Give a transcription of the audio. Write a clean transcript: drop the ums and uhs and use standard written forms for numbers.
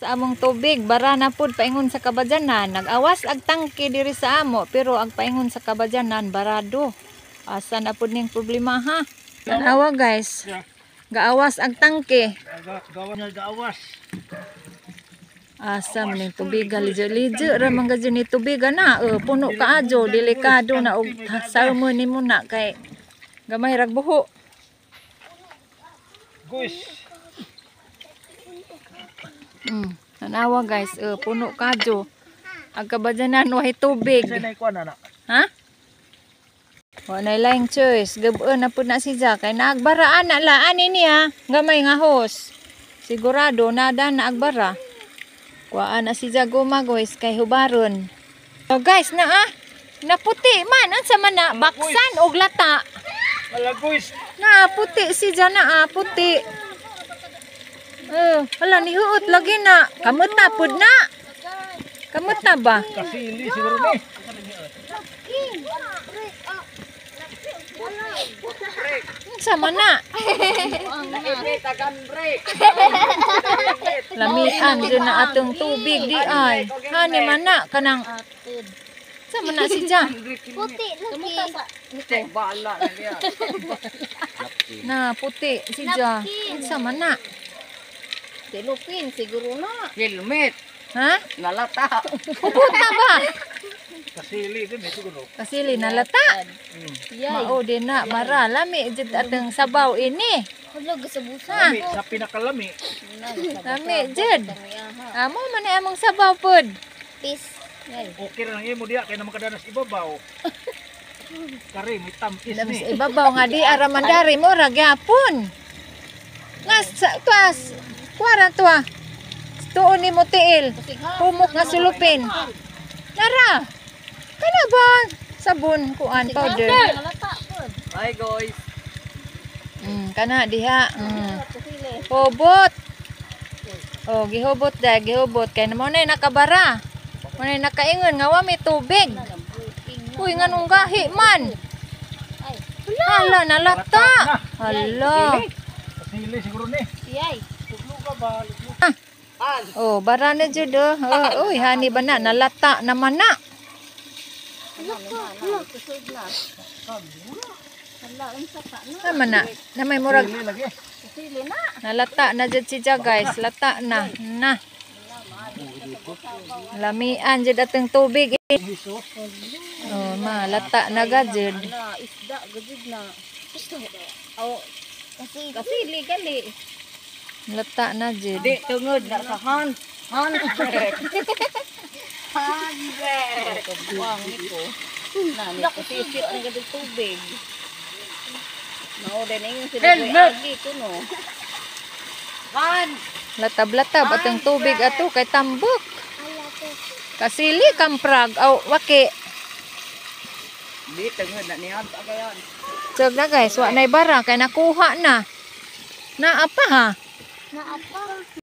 Sa among tubig, bara na pud paingon sa kabadyanan. Nag-awas ag tangke diri sa amo, pero ag paingon sa kabadyanan barado. Asa na pud ning problema ha? Tanawa guys. Gaawas ag tangke. Gaawas. Asa man ning tubig lijo-lijo ra man gadyo ni tubig na. Puno kaadyo, delikado na og salmon nimo na kay gamay rag buho. Guys. Tanawa guys, puno kadyo. Ang kabadyanan wahay tubig. Ha? Wala laing choice. Gabon na pud na si Jack kay naagbaraan na laan niya. Gamay nga hos. Sigurado nada na agbara. Kuhaan na si Jack guys kay hubaron. So guys na naputi man ansa man na baksan og lata. Wala guys. Na puti si Jack na puti. Wala ni huot lagi na. Kamuta pud na. Kamuta ba? Kasili siguro ni. Sama na. Lamian dyan na atong tubig di ay. Hani man na kanang. Sama na si Jan. Puti lagi. Na puti si Jan. Sama na. Tilupin siguro na. Helmet. Ha? Nalata. Upot na ba? Kasili din siguro. Kasili na lata. Yay. Mao din na mara lami jud atong sabaw ini. Huwag sa busa. Lami, sa pinakalami. Lami jud. Amo man ni among sabaw pod. Peace. Yay. Okay ra nang imo diya kay na makadanas ibabaw. Kari may tampis Labis ni. ibabaw nga di aramandari mo ra gyapon. Ngas tuas. Kuara tuwa. Tuon ni mo tiil. Pumok nga sulupin. Tara. Kana ba? Sabon kuan powder. Hi guys. Kana diha. Hobot. Oh, gihobot da, gihobot kay mo na nakabara. Mo na nakaingon nga wa may tubig. Uy nganong gahi man. Hala nalata. Hala. Kasili siguro ni. Yay. Luga ba? Oh, bara na jud uy, hani ba na nalata naman na. Naman na. Na may murag Lagi. nalata na jud si Jack guys, lata na. Na. Lamian jud atong tubig. Oh, lata na gajud. Na isda gajud na. Oh, kasili gali. Lata na jud. Di tungod na sa hand. Handbrake. Buwang ito. Nani kasisip ang gadong tubig. No, din yung agi ko no. Latab-latab atong tubig ato kay tambok. Kasili kamprag aw waki. Di tungod na niyan pagayon. Sog na guys, wa nay bara kay nakuha na. Naa pa ha. Naapa.